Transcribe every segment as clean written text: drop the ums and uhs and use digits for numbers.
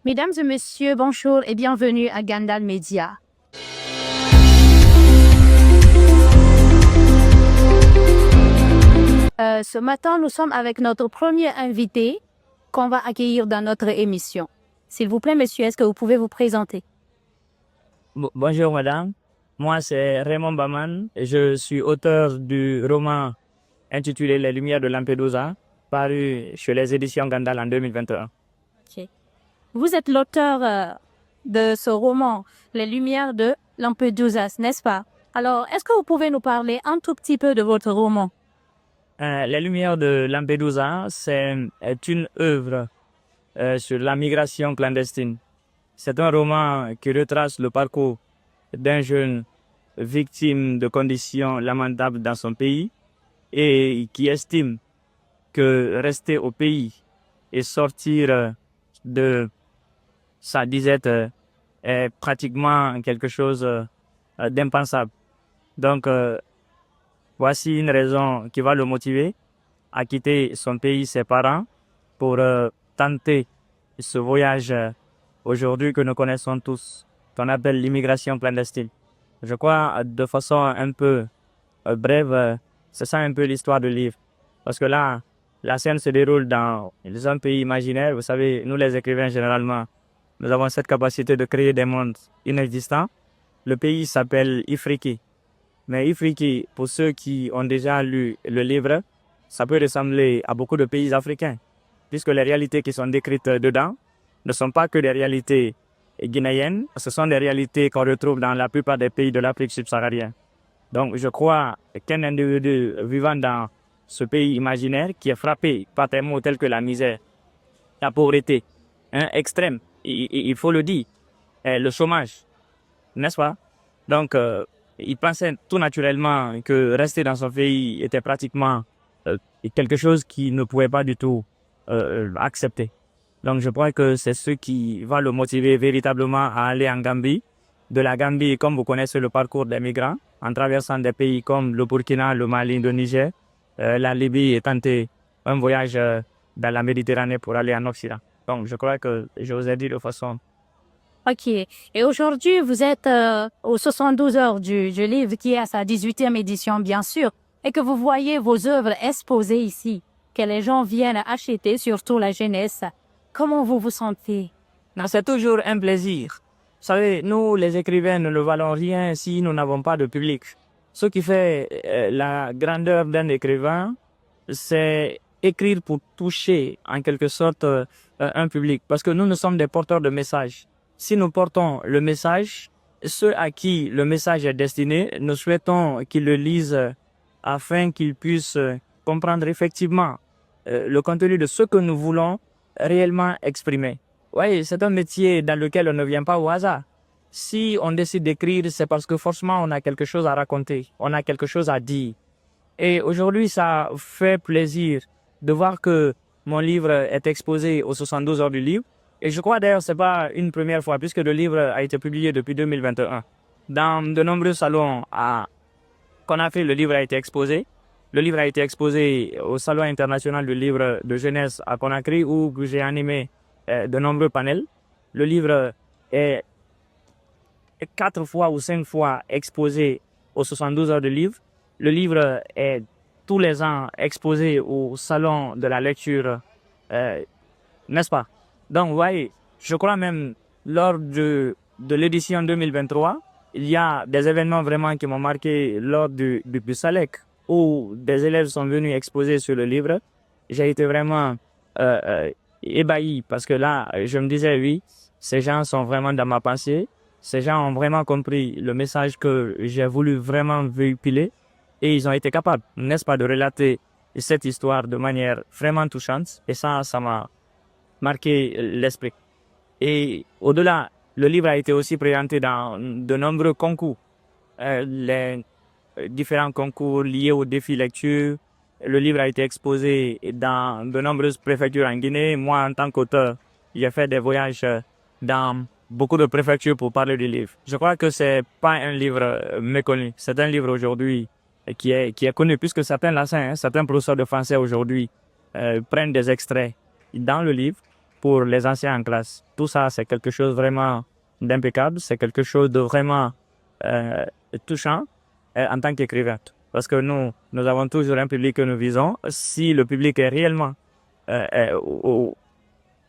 Mesdames et messieurs, bonjour et bienvenue à Gandal Media. Ce matin, nous sommes avec notre premier invité qu'on va accueillir dans notre émission. S'il vous plaît, monsieur, est-ce que vous pouvez vous présenter? Bonjour madame, moi c'est Raymond Baman et je suis auteur du roman intitulé Les Lumières de Lampedusa, paru chez les éditions Gandal en 2021. Ok. Vous êtes l'auteur de ce roman, Les Lumières de Lampedusa, n'est-ce pas? Alors, est-ce que vous pouvez nous parler un tout petit peu de votre roman? Les Lumières de Lampedusa, est une œuvre sur la migration clandestine. C'est un roman qui retrace le parcours d'un jeune victime de conditions lamentables dans son pays et qui estime que rester au pays et sortir de sa disette est pratiquement quelque chose d'impensable. Donc, voici une raison qui va le motiver à quitter son pays, ses parents, pour tenter ce voyage aujourd'hui que nous connaissons tous, qu'on appelle l'immigration clandestine. Je crois, de façon un peu brève, c'est ça un peu l'histoire du livre. Parce que là, la scène se déroule dans un pays imaginaire. Vous savez, nous les écrivains, généralement, nous avons cette capacité de créer des mondes inexistants. Le pays s'appelle Ifriki. Mais Ifriki, pour ceux qui ont déjà lu le livre, ça peut ressembler à beaucoup de pays africains, puisque les réalités qui sont décrites dedans ne sont pas que des réalités guinéennes, ce sont des réalités qu'on retrouve dans la plupart des pays de l'Afrique subsaharienne. Donc, je crois qu'un individu vivant dans ce pays imaginaire qui est frappé par des mots tels que la misère, la pauvreté, extrême, il faut le dire, et le chômage, n'est-ce pas? Donc, il pensait tout naturellement que rester dans son pays était pratiquement quelque chose qu'il ne pouvait pas du tout accepter. Donc, je crois que c'est ce qui va le motiver véritablement à aller en Gambie. De la Gambie, comme vous connaissez le parcours des migrants, en traversant des pays comme le Burkina, le Mali, le Niger, la Libye et tenter un voyage dans la Méditerranée pour aller en Occident. Donc, je crois que je vous ai dit de façon... Ok. Et aujourd'hui, vous êtes aux 72 heures du livre qui est à sa 18e édition, bien sûr, et que vous voyez vos œuvres exposées ici, que les gens viennent acheter, surtout la jeunesse. Comment vous vous sentez? Non, c'est toujours un plaisir. Vous savez, nous, les écrivains, ne valons rien si nous n'avons pas de public. Ce qui fait la grandeur d'un écrivain, c'est écrire pour toucher, en quelque sorte, un public. Parce que nous sommes des porteurs de messages. Si nous portons le message, ceux à qui le message est destiné, nous souhaitons qu'ils le lisent afin qu'ils puissent comprendre effectivement le contenu de ce que nous voulons réellement exprimer. Oui, c'est un métier dans lequel on ne vient pas au hasard. Si on décide d'écrire, c'est parce que forcément on a quelque chose à raconter, on a quelque chose à dire. Et aujourd'hui, ça fait plaisir de voir que mon livre est exposé aux 72 heures du livre. Et je crois d'ailleurs que ce n'est pas une première fois, puisque le livre a été publié depuis 2021. Dans de nombreux salons qu'on a fait, le livre a été exposé. Le livre a été exposé au Salon international du livre de jeunesse à Conakry, où j'ai animé de nombreux panels. Le livre est 4 fois ou 5 fois exposé aux 72 heures de livre. Le livre est tous les ans exposé au Salon de la lecture, n'est-ce pas? Donc, vous voyez, je crois même lors de l'édition 2023, il y a des événements vraiment qui m'ont marqué lors du Salek, où des élèves sont venus exposer sur le livre. J'ai été vraiment ébahi parce que là, je me disais, oui, ces gens sont vraiment dans ma pensée. Ces gens ont vraiment compris le message que j'ai voulu vraiment véhiculer et ils ont été capables, n'est-ce pas, de relater cette histoire de manière vraiment touchante. Et ça m'a marqué l'esprit. Et au-delà, le livre a été aussi présenté dans de nombreux concours. Les différents concours liés au défi lecture. Le livre a été exposé dans de nombreuses préfectures en Guinée. Moi, en tant qu'auteur, j'ai fait des voyages dans beaucoup de préfectures pour parler du livre. Je crois que c'est pas un livre méconnu. C'est un livre aujourd'hui qui est connu, puisque certains professeurs de français aujourd'hui prennent des extraits dans le livre pour les anciens en classe. Tout ça, c'est quelque chose vraiment d'impeccable, c'est quelque chose de vraiment touchant en tant qu'écrivain. Parce que nous avons toujours un public que nous visons. Si le public est réellement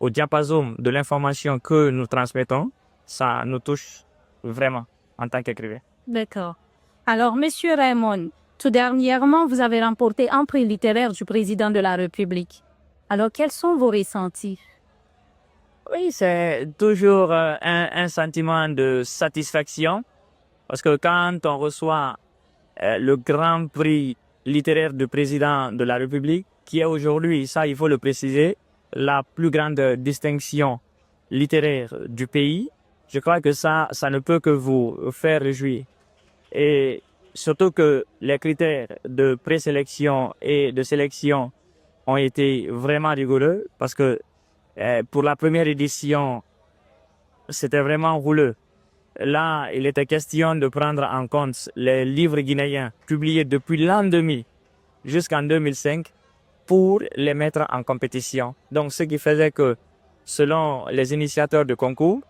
au diapason de l'information que nous transmettons, ça nous touche vraiment en tant qu'écrivain. D'accord. Alors, Monsieur Raymond, tout dernièrement, vous avez remporté un prix littéraire du président de la République. Alors, quels sont vos ressentis? Oui, c'est toujours un sentiment de satisfaction parce que quand on reçoit le grand prix littéraire du président de la République, qui est aujourd'hui, ça il faut le préciser, la plus grande distinction littéraire du pays, je crois que ça ne peut que vous faire réjouir. Et surtout que les critères de présélection et de sélection ont été vraiment rigoureux parce que pour la première édition, c'était vraiment rouleux. Là, il était question de prendre en compte les livres guinéens publiés depuis l'an 2000 jusqu'en 2005 pour les mettre en compétition. Donc, ce qui faisait que, selon les initiateurs de concours,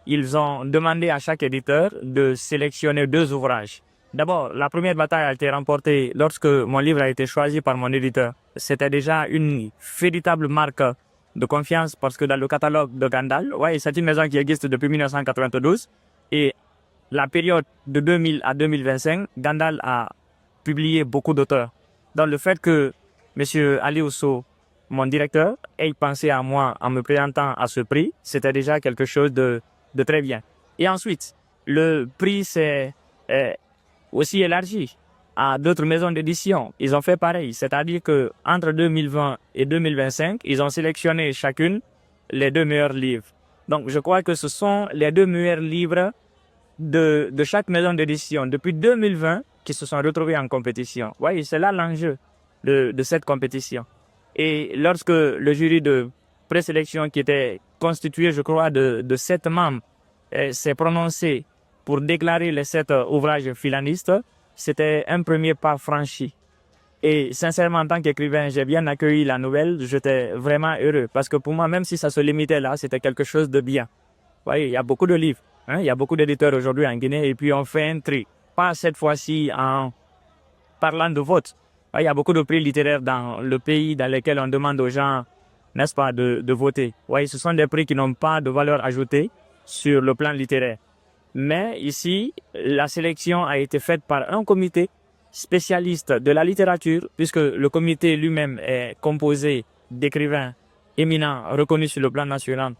ils ont demandé à chaque éditeur de sélectionner 2 ouvrages. D'abord, la première bataille a été remportée lorsque mon livre a été choisi par mon éditeur. C'était déjà une véritable marque de confiance parce que dans le catalogue de Gandal, ouais, c'est une maison qui existe depuis 1992 et la période de 2000 à 2025, Gandal a publié beaucoup d'auteurs. Donc le fait que M. Ali Ousso, mon directeur, ait pensé à moi en me présentant à ce prix, c'était déjà quelque chose de très bien. Et ensuite, le prix s'est aussi élargi à d'autres maisons d'édition. Ils ont fait pareil, c'est-à-dire que entre 2020 et 2025, ils ont sélectionné chacune les 2 meilleurs livres. Donc, je crois que ce sont les 2 meilleurs livres de chaque maison d'édition depuis 2020 qui se sont retrouvés en compétition. Oui, c'est là l'enjeu de cette compétition. Et lorsque le jury de présélection qui était constitué, je crois, de 7 membres s'est prononcé pour déclarer les 7 ouvrages finalistes, c'était un premier pas franchi. Et sincèrement, en tant qu'écrivain, j'ai bien accueilli la nouvelle. J'étais vraiment heureux parce que pour moi, même si ça se limitait là, c'était quelque chose de bien. Vous voyez, il y a beaucoup de livres, hein, il y a beaucoup d'éditeurs aujourd'hui en Guinée et puis on fait un tri. Pas cette fois-ci en parlant de vote. Il y a beaucoup de prix littéraires dans le pays dans lesquels on demande aux gens, n'est-ce pas, de voter. Oui, ce sont des prix qui n'ont pas de valeur ajoutée sur le plan littéraire. Mais ici, la sélection a été faite par un comité spécialiste de la littérature, puisque le comité lui-même est composé d'écrivains éminents, reconnus sur le plan national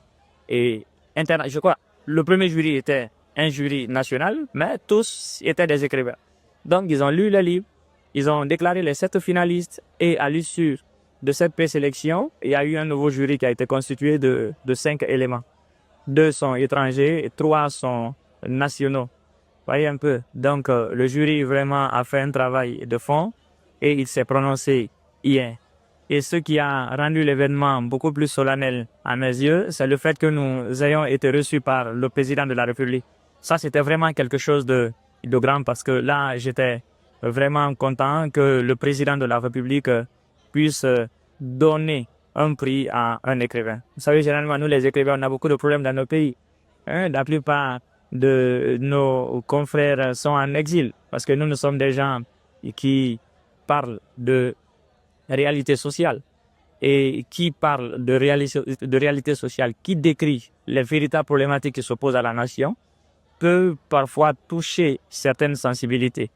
et international. Je crois, le premier jury était un jury national, mais tous étaient des écrivains. Donc, ils ont lu le livre, ils ont déclaré les 7 finalistes et à l'issue de cette présélection, il y a eu un nouveau jury qui a été constitué de 5 éléments. 2 sont étrangers et 3 sont nationaux. Voyez un peu. Donc, le jury vraiment a fait un travail de fond et il s'est prononcé hier. Et ce qui a rendu l'événement beaucoup plus solennel à mes yeux, c'est le fait que nous ayons été reçus par le président de la République. Ça, c'était vraiment quelque chose de grand parce que là, j'étais vraiment content que le président de la République puisse donner un prix à un écrivain. Vous savez, généralement, nous, les écrivains, on a beaucoup de problèmes dans nos pays. Hein? La plupart de nos confrères sont en exil parce que nous sommes des gens qui parlent de réalité sociale et qui parlent de réalité sociale, qui décrit les véritables problématiques qui s'opposent à la nation, peut parfois toucher certaines sensibilités,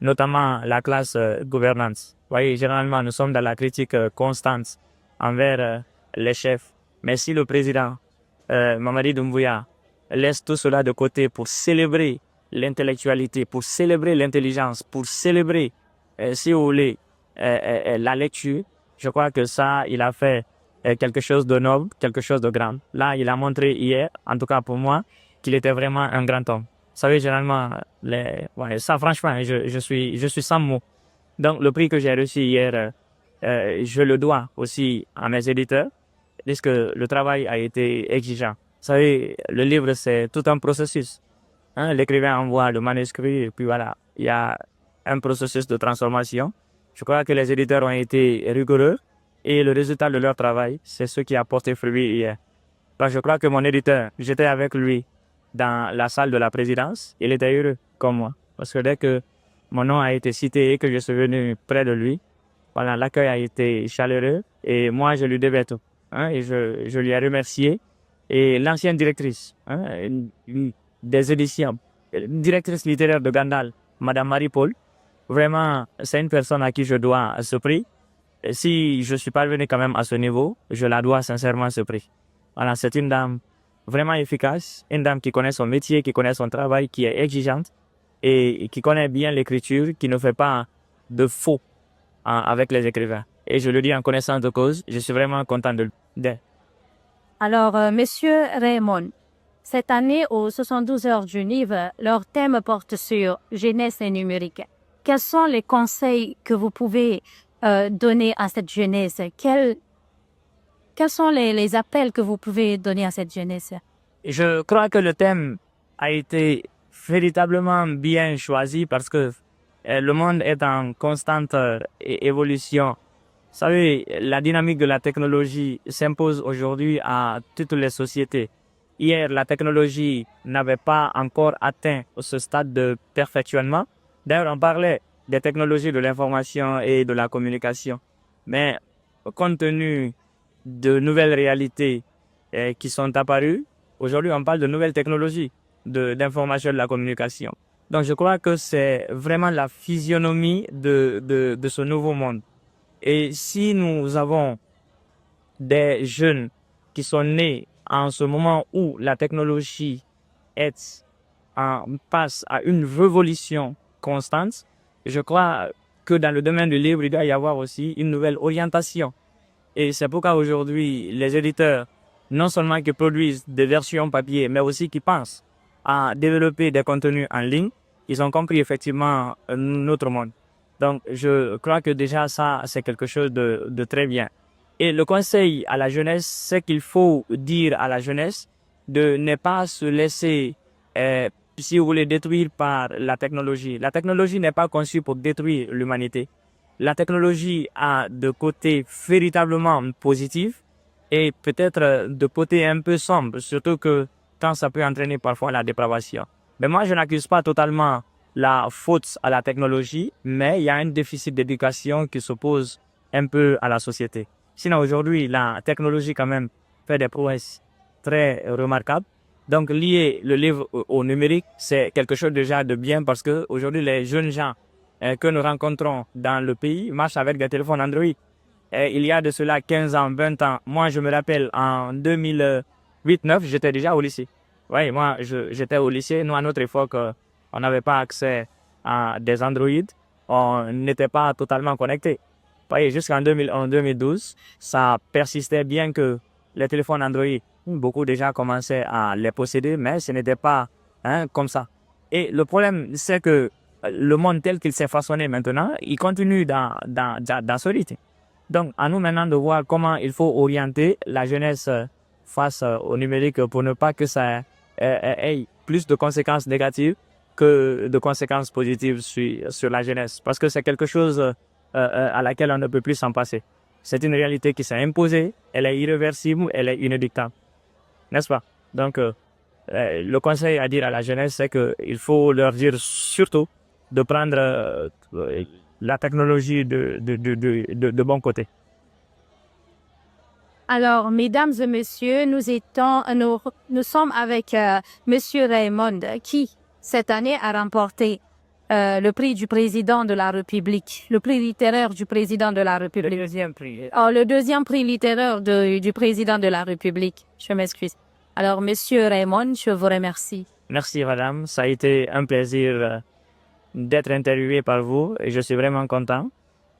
notamment la classe gouvernante. Vous voyez, généralement, nous sommes dans la critique constante envers les chefs. Mais si le président Mamadi Doumbouya laisse tout cela de côté pour célébrer l'intellectualité, pour célébrer l'intelligence, pour célébrer, si vous voulez, la lecture, je crois que ça, il a fait quelque chose de noble, quelque chose de grand. Là, il a montré hier, en tout cas pour moi, qu'il était vraiment un grand homme. Vous savez, généralement, ça, franchement, je suis sans mots. Donc, le prix que j'ai reçu hier, je le dois aussi à mes éditeurs, puisque le travail a été exigeant. Vous savez, le livre, c'est tout un processus. Hein? L'écrivain envoie le manuscrit et puis voilà, il y a un processus de transformation. Je crois que les éditeurs ont été rigoureux et le résultat de leur travail, c'est ce qui a porté fruit hier. Donc, je crois que mon éditeur, j'étais avec lui dans la salle de la présidence. Il était heureux comme moi. Parce que dès que mon nom a été cité et que je suis venu près de lui, voilà, l'accueil a été chaleureux et moi, je lui devais tout. Hein, et je lui ai remercié. Et l'ancienne directrice des éditions, directrice littéraire de Gandal, Madame Marie-Paul, vraiment, c'est une personne à qui je dois ce prix. Et si je suis parvenu quand même à ce niveau, je la dois sincèrement ce prix. Voilà, c'est une dame vraiment efficace, une dame qui connaît son métier, qui connaît son travail, qui est exigeante et qui connaît bien l'écriture, qui ne fait pas de faux avec les écrivains. Et je le dis en connaissance de cause, je suis vraiment content d'elle. Alors, Monsieur Raymond, cette année, aux 72 heures du livre, leur thème porte sur jeunesse et numérique. Quels sont les conseils que vous pouvez donner à cette jeunesse? Quels sont les appels que vous pouvez donner à cette jeunesse? Je crois que le thème a été véritablement bien choisi parce que le monde est en constante évolution. Vous savez, la dynamique de la technologie s'impose aujourd'hui à toutes les sociétés. Hier, la technologie n'avait pas encore atteint ce stade de perfectionnement. D'ailleurs, on parlait des technologies de l'information et de la communication. Mais compte tenu de nouvelles réalités qui sont apparues, aujourd'hui, on parle de nouvelles technologies d'information et de la communication. Donc, je crois que c'est vraiment la physionomie de ce nouveau monde. Et si nous avons des jeunes qui sont nés en ce moment où la technologie passe à une révolution constante, je crois que dans le domaine du livre, il doit y avoir aussi une nouvelle orientation. Et c'est pourquoi aujourd'hui, les éditeurs, non seulement qui produisent des versions papier, mais aussi qui pensent à développer des contenus en ligne, ils ont compris effectivement notre monde. Donc, je crois que déjà ça, c'est quelque chose de très bien. Et le conseil à la jeunesse, c'est qu'il faut dire à la jeunesse de ne pas se laisser, si vous voulez, détruire par la technologie. La technologie n'est pas conçue pour détruire l'humanité. La technologie a de côtés véritablement positifs et peut-être de côtés un peu sombres, surtout que quand ça peut entraîner parfois la dépravation. Mais moi, je n'accuse pas totalement la faute à la technologie, mais il y a un déficit d'éducation qui s'oppose un peu à la société. Sinon, aujourd'hui, la technologie quand même fait des prouesses très remarquables. Donc, lier le livre au numérique, c'est quelque chose déjà de bien parce que aujourd'hui, les jeunes gens que nous rencontrons dans le pays marchent avec des téléphones Android. Il y a de cela 15 ans, 20 ans. Moi, je me rappelle, en 2008-9, j'étais déjà au lycée. Oui, moi, j'étais au lycée. Nous, à notre époque, on n'avait pas accès à des Android. On n'était pas totalement connecté. Voyez, jusqu'en 2012, ça persistait bien que les téléphones Android, beaucoup déjà commençaient à les posséder, mais ce n'était pas comme ça. Et le problème, c'est que le monde tel qu'il s'est façonné maintenant, il continue dans ce rythme. Donc, à nous maintenant de voir comment il faut orienter la jeunesse face au numérique pour ne pas que ça ait plus de conséquences négatives que de conséquences positives sur la jeunesse. Parce que c'est quelque chose à laquelle on ne peut plus s'en passer. C'est une réalité qui s'est imposée, elle est irréversible, elle est inéluctable. N'est-ce pas? Donc, le conseil à dire à la jeunesse, c'est qu'il faut leur dire surtout de prendre la technologie de bon côté. Alors, mesdames et messieurs, nous sommes avec Monsieur Raymond, qui, cette année, a remporté le prix du président de la République, le prix littéraire du président de la République. Le deuxième prix. Oh, le deuxième prix littéraire du président de la République. Je m'excuse. Alors, Monsieur Raymond, je vous remercie. Merci, madame. Ça a été un plaisir d'être interviewé par vous et je suis vraiment content.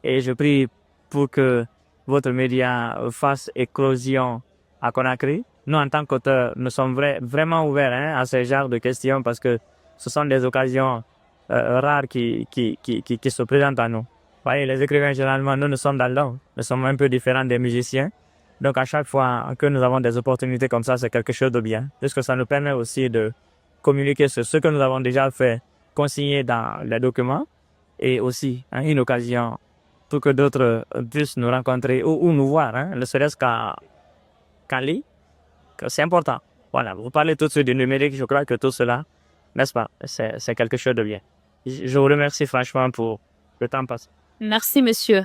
Et je prie pour que votre média fasse éclosion à Conakry. Nous, en tant qu'auteurs, nous sommes vraiment ouverts à ce genre de questions parce que ce sont des occasions rares qui se présentent à nous. Vous voyez, les écrivains, généralement, nous sommes dans l'ombre. Nous sommes un peu différents des musiciens. Donc, à chaque fois que nous avons des opportunités comme ça, c'est quelque chose de bien. Puisque ça nous permet aussi de communiquer sur ce que nous avons déjà fait, consigné dans les documents, et aussi une occasion pour que d'autres puissent nous rencontrer ou nous voir, ne serait-ce qu'à Cali. c'est important. Voilà, vous parlez tout de suite du numérique, je crois que tout cela, n'est-ce pas, c'est quelque chose de bien. Je vous remercie franchement pour le temps passé. Merci, monsieur.